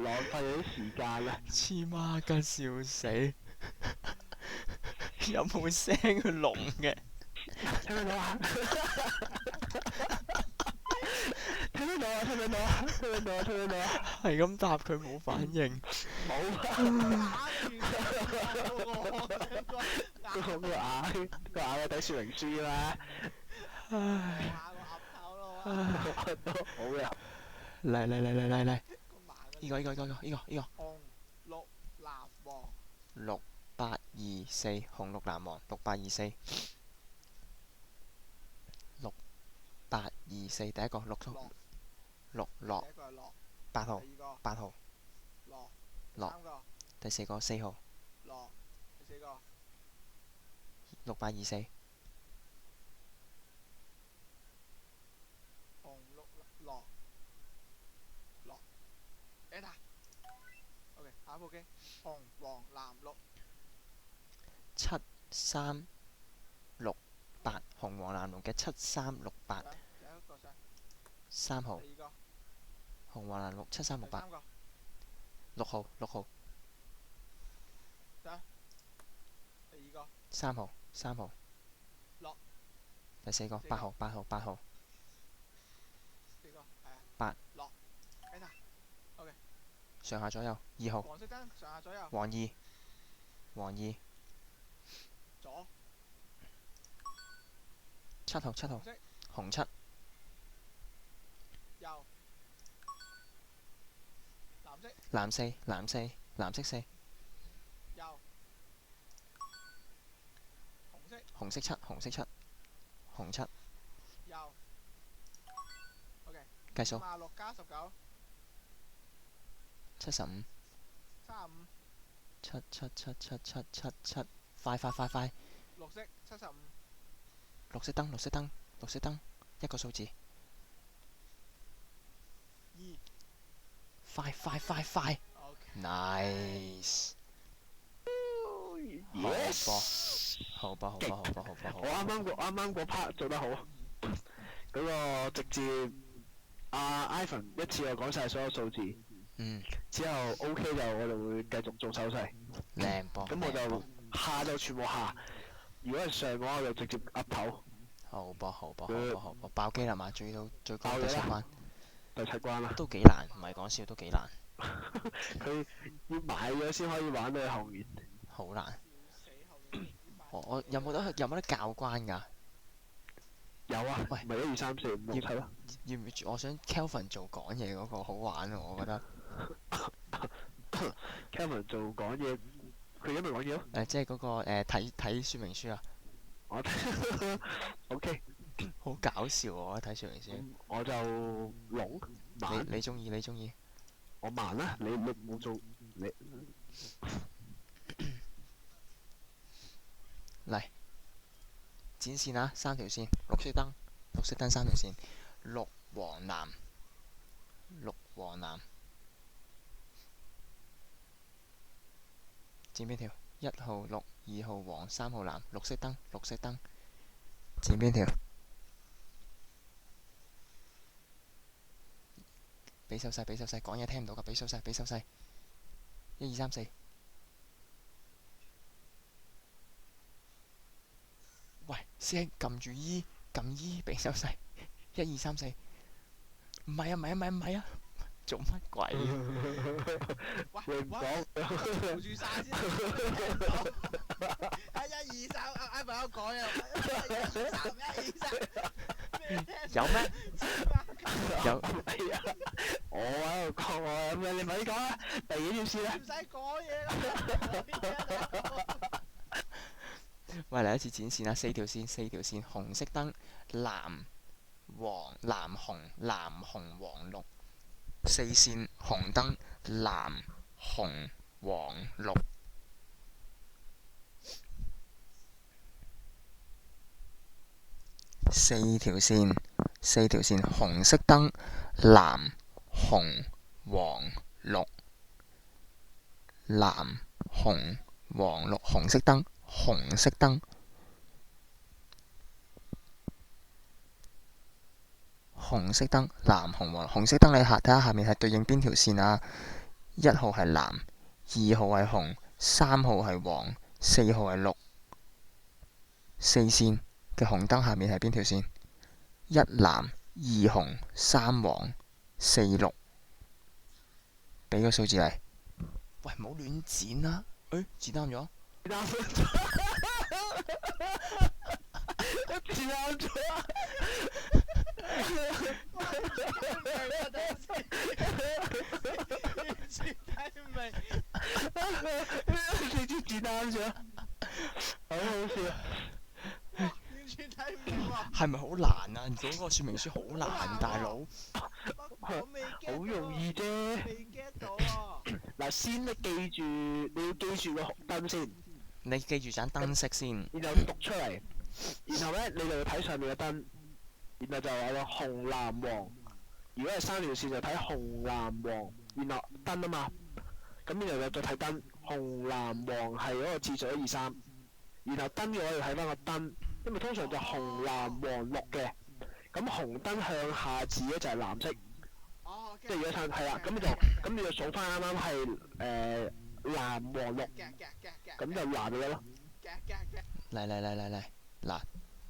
浪費咗啲時間啦。黐孖筋笑死！有冇聲佢聾嘅？聽唔聽到啊？聽唔聽到啊？聽唔聽到啊？聽唔聽到啊？聽唔聽到啊？係咁答佢冇反應。冇啊！個眼喺睇說明書咩？唉，好嘅。嚟，呢個六八二四，紅綠藍黃，6824，6824，第一個六落8號落，第四個4號6824，7368，紅黃藍綠嘅7368，3號紅黃藍綠7368，6號3號，第四個8號8，上下左右2號黃二7號紅7，藍色4，紅色7，紅7，計數75，7，快，綠色燈，一個數字，快，nice，好波，我啱啱嗰 part 做得好，嗰個直接Ivan 一次就講晒所有數字，之後 OK 就我哋會繼續做手勢，靚波，咁我就下就全部下，如果係上嘅話我就直接岌頭。好波，爆機啦嘛，追到最高第7關，第7關啦，都幾難，唔係講笑，都幾難，佢要買咗先可以玩到後面，好難。我有冇得教關㗎？有啊，喂，咪1、2、3、4、5、6、7咯。要唔要？我想 Kelvin 做講嘢嗰個好玩喎，我覺得。Kelvin 做講嘢，佢而家咪講嘢咯。即係嗰個睇說明書啊。我OK，好搞笑喎！我睇說明書。我就聾慢。你中意？我慢啦，你冇做你。嚟展線啊，3條線，綠色燈3條線，綠黃藍，剪邊條？1號綠，2號黃，3號藍，綠色燈，剪邊條？俾手勢，講嘢聽唔到㗎，俾手勢，1、2、3、4。喂，師兄撳住 E，俾手勢，1、2、3、4。唔係啊，做乜鬼？你唔講，做住晒先。1、2、3，阿朋友講啊，1、2、3，1、2、3。有咩？有。係啊，我喺度講啊，咁你咪講啦，第幾條線啊？唔使講嘢啦。喂，嚟一次展線啊，4條線，紅色燈，藍紅黃綠，4線紅燈，藍紅黃綠，4條線，紅色燈，藍紅黃綠，紅色燈，紅色燈，藍紅黃，紅色燈你睇下下面係對應邊條線啊1號係藍，2號係紅，3號係黃，4號係綠。四線嘅紅燈下面係邊條線？1藍2紅3黃4綠。俾個數字嚟。喂，唔好亂剪啦！剪啱咗。剪啱咗。完全睇唔明。你知剪啱咗，好好笑。完全睇唔明喎。係咪好難啊？嗰個說明書好難，大佬。我未 get 好容易啫。未 get 到喎。嗱，先你記住，你要記住個紅燈先，你記住盞燈色先。然後讀出嚟，然後咧你就要睇上面嘅燈，然後就有個紅藍黃。如果係3條線就睇紅藍黃，然後燈啊嘛，咁然後就再睇燈，紅藍黃係嗰個次序1、2、3，然後燈嘅話要睇翻個燈，因為通常就紅藍黃綠嘅，咁紅燈向下指咧就係藍色。即係如果係啦，咁你就數翻啱啱係藍黃綠，咁就藍嘅咯。嚟，嗱，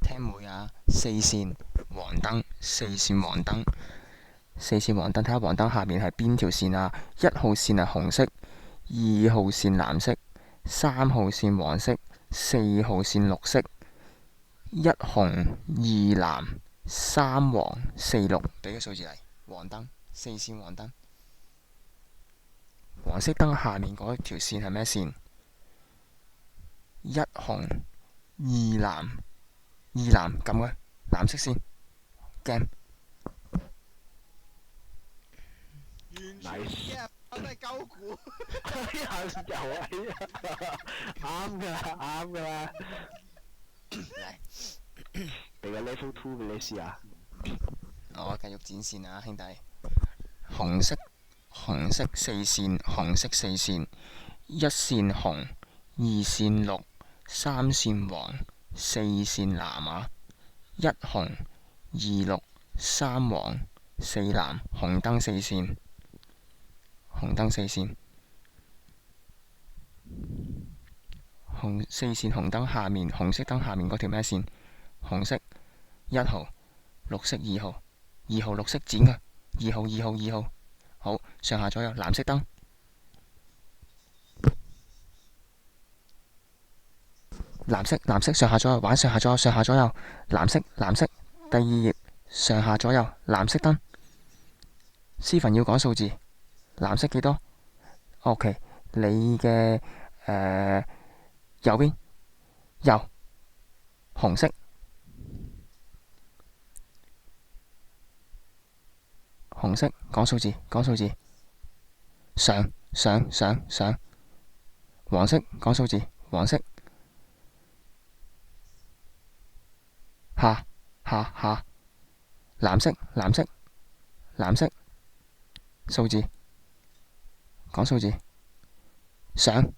聽妹啊！4線黃燈，4線黃燈，4線黃燈，睇下黃燈下面係邊條線啊？1號線係紅色，2號線藍色，3號線黃色，4號線綠色，1紅2藍3黃4綠。俾個數字嚟，黃燈4線黃燈，黃色燈下面嗰條線係咩線？1紅2藍2藍，咁嘅藍色線 game。完全嘅，我都係鳩估。啱㗎啦。俾個 level 2俾你試下。我繼續剪線啊，兄弟。紅色4線，紅色4線，1線紅，2線綠，3線黃，4線藍啊！1紅2綠3黃4藍，紅燈4線，紅燈4線，紅4線紅燈下面，紅色燈下面嗰條咩線？紅色1號，綠色2號，2號綠色剪佢，2號，好，上下左右藍色燈，藍色上下左右玩上下左右，藍色，第2頁上下左右藍色燈。Steven 要講數字，藍色幾多 ？OK， 你嘅右邊右紅色。紅色講數字，上，黃色講數字，黃色，下，藍色，數字，講數字，上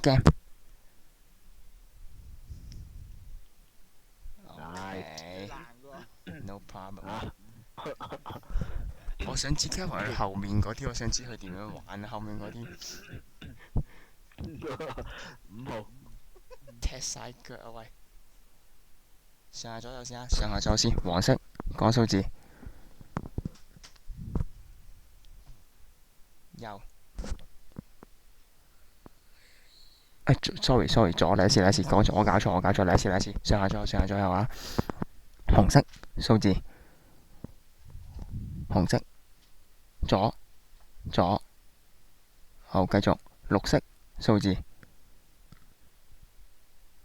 game。No problem。我想知 Kevin 佢後面嗰啲，我想知佢點樣玩後面嗰啲。5號。踢晒腳啊喂！上下左右先啊，上下左右先。黃色講數字。右。sorry，左嚟一次，講錯，我搞錯，嚟一次，上下左右啊。紅色數字。紅色，左，好，繼續，綠色數字，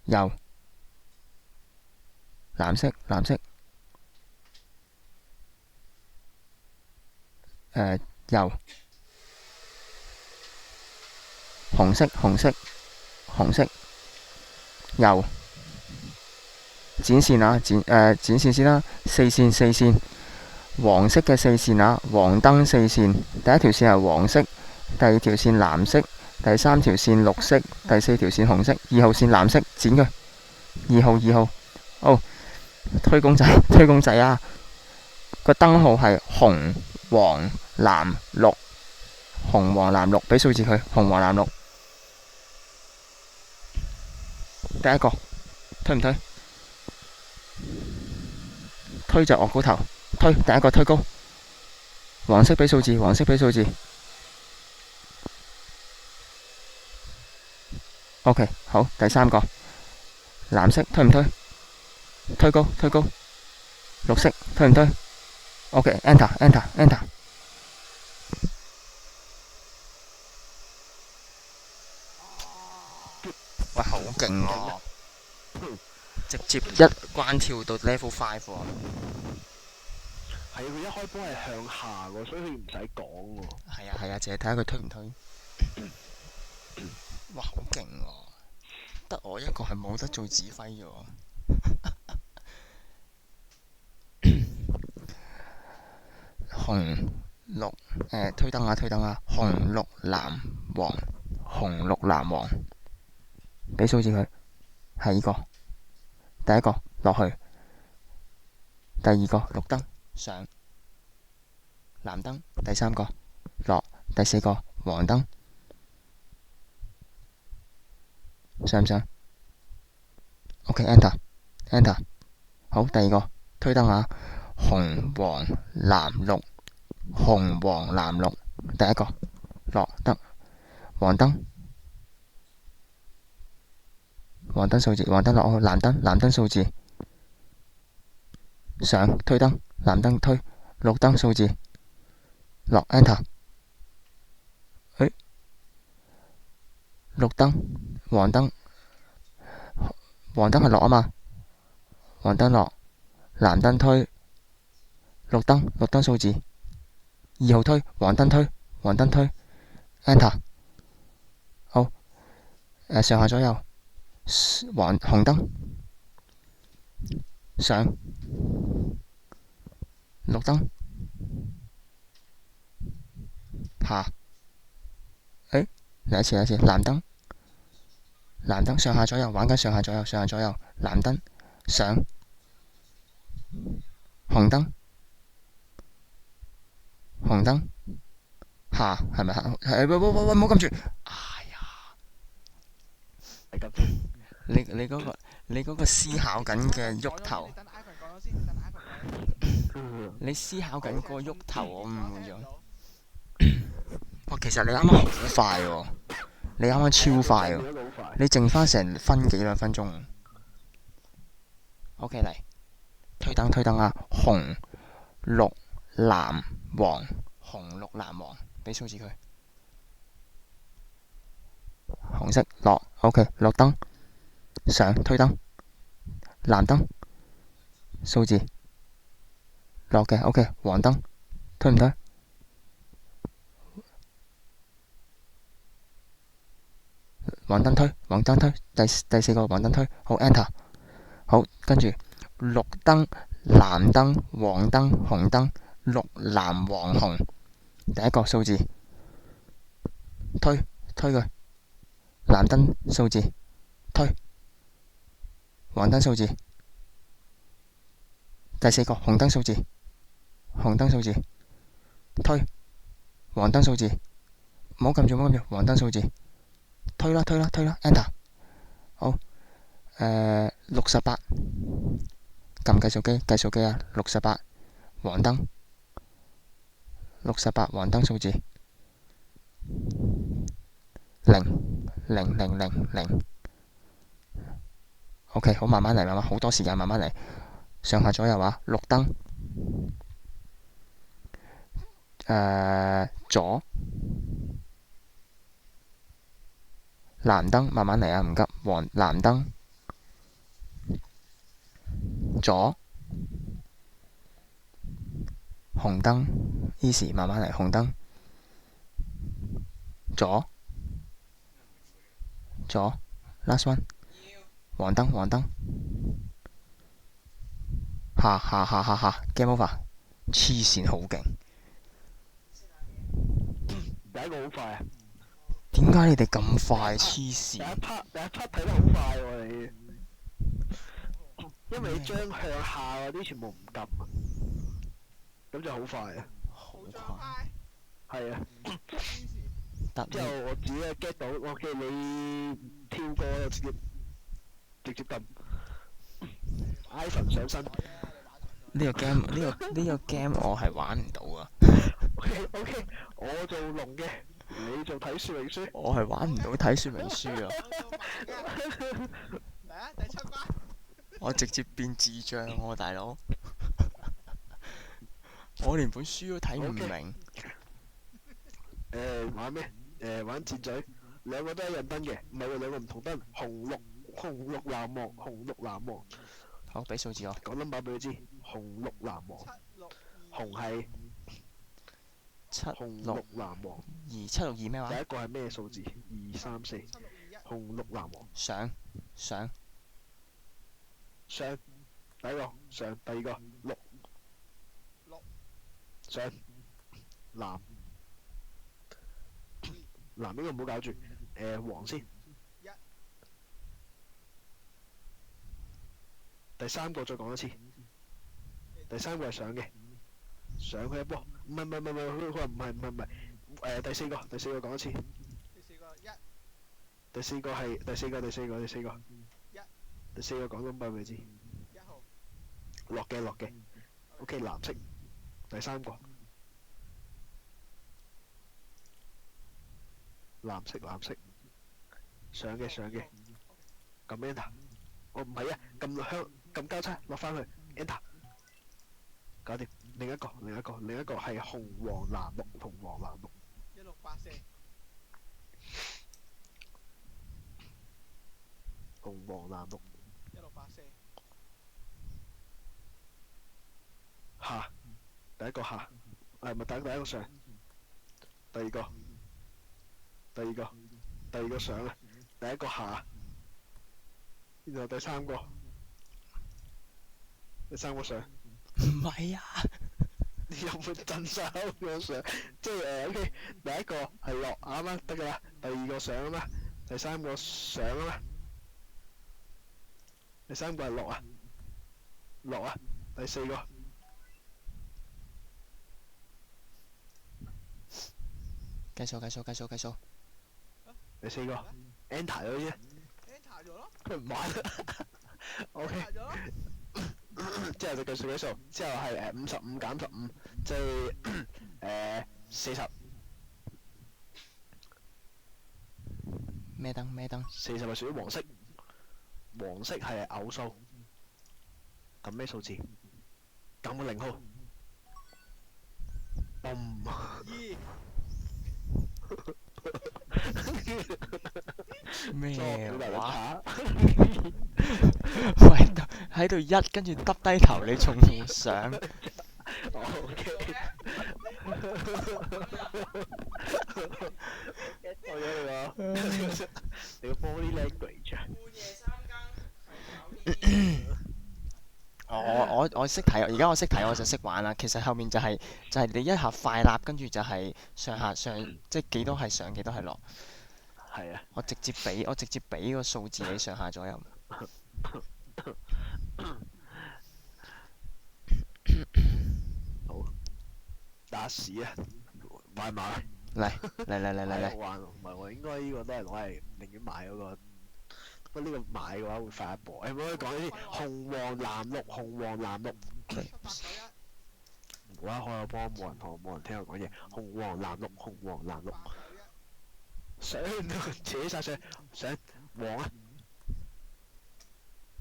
右，藍色，右，紅色，右，剪線啊，剪線先啦，4線。黃色嘅4線啊，黃燈4線，第1條線係黃色，第2條線藍色，第3條線綠色，第4條線紅色，2號線藍色，剪佢。2號，哦，推公仔啊，個燈號係紅、黃、藍、綠，紅黃藍綠，俾數字佢。紅黃藍綠。第一個推唔推？推就惡高頭，推第一個推高。黃色俾數字，黃色俾數字。OK， 好，第三個藍色推唔推？推高，推高。綠色推唔推？OK，Enter。喂，好勁喎！直接一關跳到 level 5喎。係佢一開波係向下喎，所以佢唔使講喎。係啊，淨係睇下佢推唔推。哇，好勁喎！得我一個係冇得做指揮嘅喎。紅綠推燈啊！紅綠藍黃，紅綠藍黃，俾數字佢，係呢個，第一個落去，第二個綠燈上，藍燈，第三個落，第四個黃燈上唔上 ？OK，Enter，好，第二個推燈啊！紅黃藍綠，紅黃藍綠，第一個落得黃燈，黃燈數字，黃燈落去，藍燈數字上，推燈，藍燈推，綠燈數字落 Enter， 綠燈黃燈係落啊嘛，黃燈落，藍燈推。綠燈數字2號推，黃燈推 Enter， 好，上下左右紅燈上，綠燈下，嚟一次，藍燈上下左右玩緊，上下左右，藍燈上，紅燈下，係咪下？喂，唔好撳住！哎呀，你嗰個思考緊嘅喐頭，你思考緊個喐頭，我誤會咗。哇，其實你啱啱好快喎，你啱啱超快喎，你剩翻成2分鐘。OK， 嚟推燈啊！紅綠藍黃，紅綠藍黃，俾數字佢。紅色落 ，OK， 綠燈上，推燈，藍燈數字落嘅 ，OK， 黃燈推唔推？黃燈推，第四個黃燈推，好 Enter， 好，跟住綠燈、藍燈、黃燈、紅燈，綠藍黃紅，第一個數字推佢，藍燈數字推，黃燈數字，第四個紅燈數字推，黃燈數字，唔好撳住，黃燈數字。推啦 ，Enter， 好，68，撳計數機啊，68，黃燈，68黃燈數字0，0，OK， 好，慢慢嚟，好多時間，慢慢嚟，上下左右啊，綠燈，左。藍燈慢慢嚟啊，唔急。藍燈左，紅燈 easy 慢慢嚟。紅燈左 last one， 黃燈下 game over， 黐線好勁。第一個好快啊！點解你哋咁快？黐線！第一 part 睇得好快喎你，因為你將向下嗰啲全部唔撳啊，咁就好快啊！好快！係啊。黐線。得之後我自己 get 到，我叫你跳過就直接撳 iPhone 上身。呢個 game 呢個 game 我係玩唔到啊！ OK，我做龍嘅，你做睇說明書。我係玩唔到睇說明書啊！嚟啊！第7關。我直接變智障喎，大佬！我連本書都睇唔明。玩咩？玩箭嘴，兩個都係印燈嘅，唔係喎，兩個唔同燈，紅綠藍黃，紅綠藍黃。好，俾數字我。講 number 俾佢知，紅綠藍黃。紅係紅綠藍黃。762咩話？第一個係咩數字？2、3、4。紅綠藍黃。上。第一個上，第二個綠。上。藍。藍呢個唔好搞住，黃先。第三個再講一次，第三個係上嘅，上佢一波，唔係，佢話唔係，第四個講一次。第四個係第四個，第四個講 number 俾佢知。1號。落嘅 ，OK 藍色，第三個。藍色，上嘅，撳 enter，我唔係啊，撳交叉落翻去 enter，搞掂。另一個係紅黃藍綠，紅黃藍綠。1684。紅黃藍綠。1684。下，第一個下，唔係第一個上，第二個上啊，第一個下，然後第三個上。唔係啊！你有冇震晒口咁樣上？即係OK，第一個係落啱啦，得噶啦。第二個上啊嘛，第三個上啊嘛，第三個係落啊，第四個。計數。第四個 enter 咗先。enter 咗咯。佢唔玩。OK。之後就計數，之後係55減15，即係40。咩燈？40係屬於黃色，黃色係偶數。撳咩數字？撳個0號。2。咩話？喂，喂，喺度一跟住耷低頭，你仲上？OK。我有你個 body language。我識睇，而家我識睇我就識玩啦。其實後面就係你一下快立，跟住就係上下上，即係幾多係上，幾多係落。係啊。我直接俾個數字你上下左右。好，打屎啊！買馬。嚟。玩唔係喎，應該呢個都係攞嚟寧願買嗰個。不過呢個買嘅話會快一步。可唔可以講呢啲紅黃藍綠？冇啦，開個波冇人聽我講嘢。紅黃藍綠。上扯晒上黃啊！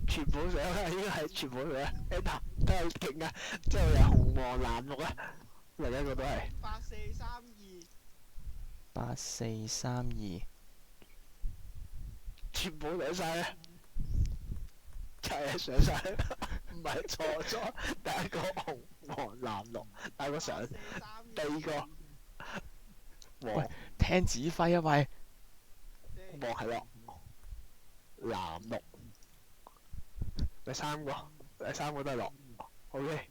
全部上啊！應該係全部上啊 ！enter 都係勁啊！之後又紅黃藍綠啊！另一個都係。8432。全部上晒啊！係上晒，唔係錯咗。第一個紅黃藍綠，第一個上，第二個黃。聽指揮啊喂！黃係落，藍綠。第三個都係落 ，OK。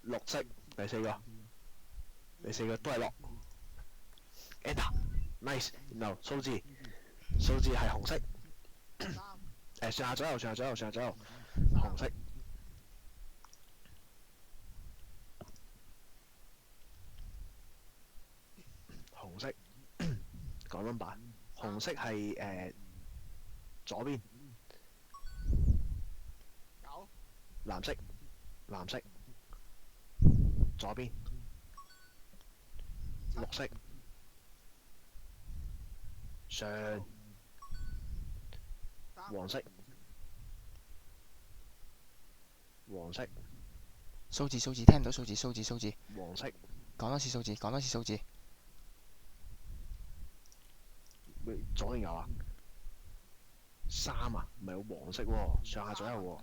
綠色，第四個都係落 ，enter，nice。然後數字係紅色，上下左右，紅色。講 number，紅色係左邊，九藍色左邊，綠色上，黃色數字聽唔到數字，黃色，講多次數字。喂左定右啊？三啊，唔係有黃色喎，上下左右喎，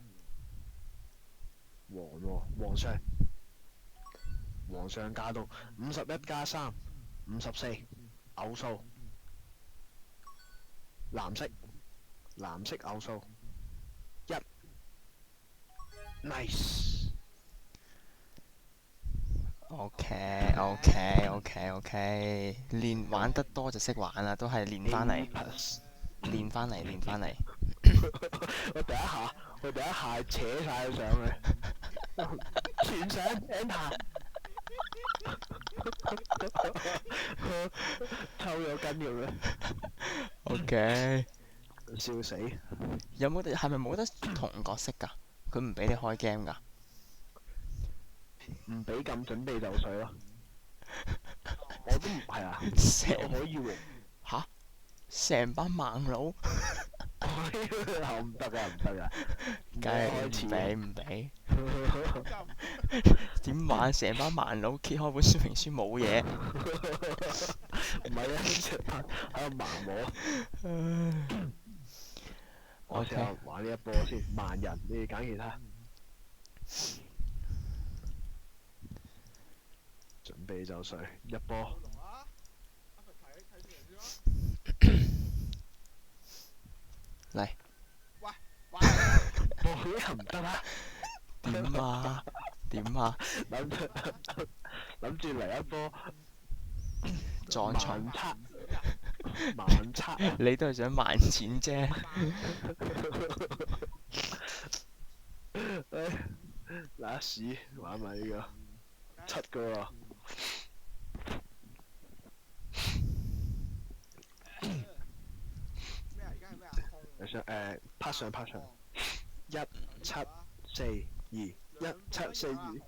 黃喎，黃上加到51加3， 54，偶數，藍色偶數1 ，nice。OK，練玩得多就識玩啦，都係練翻嚟。我第一下扯晒佢上去，全上 enter， 抽咗筋咁樣。OK，笑死！係咪冇得同角色㗎？佢唔俾你開 game 㗎？唔俾咁準備就緒咯。我都唔係啊，我可以喎。嚇！成班猛佬，唔得啊！梗係唔俾。點玩？成班猛佬揭開本說明書冇嘢。唔係啊，喺度盲摸。我試下玩呢一波先，萬人，你哋揀其他。準備就緒，一波。嚟。喂，冇又唔得啦。點啊？諗住嚟一波撞牆。盲測。你都係想慢錢啫。嗱屎玩埋呢個7個喎。你想拍上1742，1742。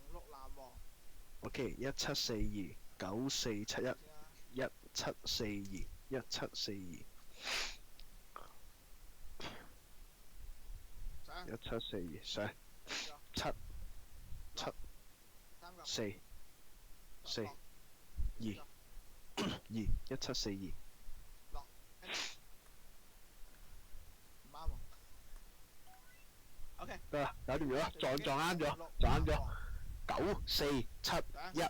OK， 1742，1742，1742，1742上7 7 4 4 2 2 1742。得啦，搞掂咗，撞啱咗，9 4 7 1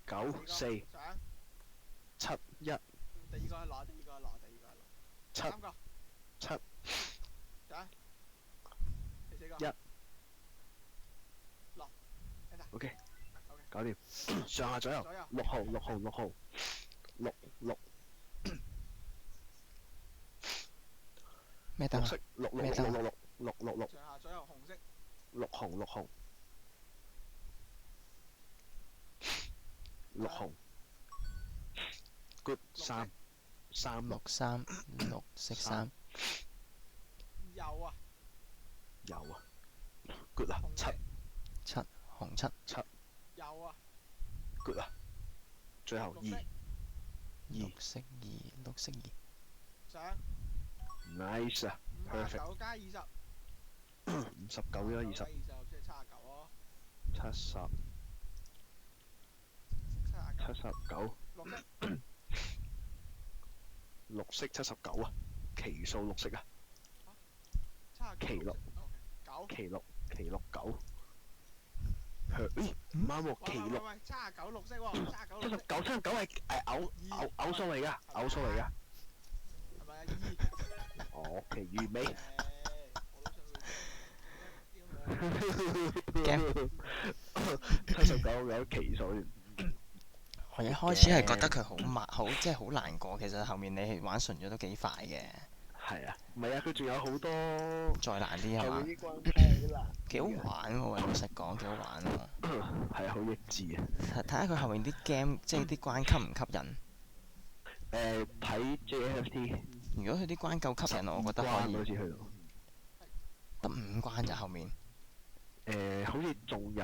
9 4 7 1。第二個落7 7 1。OK， 搞掂，上下左右，6號6。咩燈？綠色6。上下左右紅色。6紅。good 3 6 3綠色3。右啊 good 啊7紅7。右啊 good 啊，最後2綠色2。上 nice 啊 perfect。 59加20。 59加20，即係79咯。 70 79。綠色79啊，奇數綠色啊。奇綠9。咦，唔啱喎，奇綠。喂，79綠色喎79係偶數嚟㗎。係咪啊？2。OK，完美。79有奇數。我一開始係覺得佢好慢，即係好難過。其實後面你玩順咗都幾快嘅。係啊，唔係啊，佢仲有好多再難啲係嘛？幾好玩喎！老實講幾好玩喎。係啊，好益智啊。睇下佢後面啲 game，即係啲關吸唔吸引。睇 JFT。如果佢啲關夠吸引我覺得可好似以。去到。得5關咋後面？好似仲有。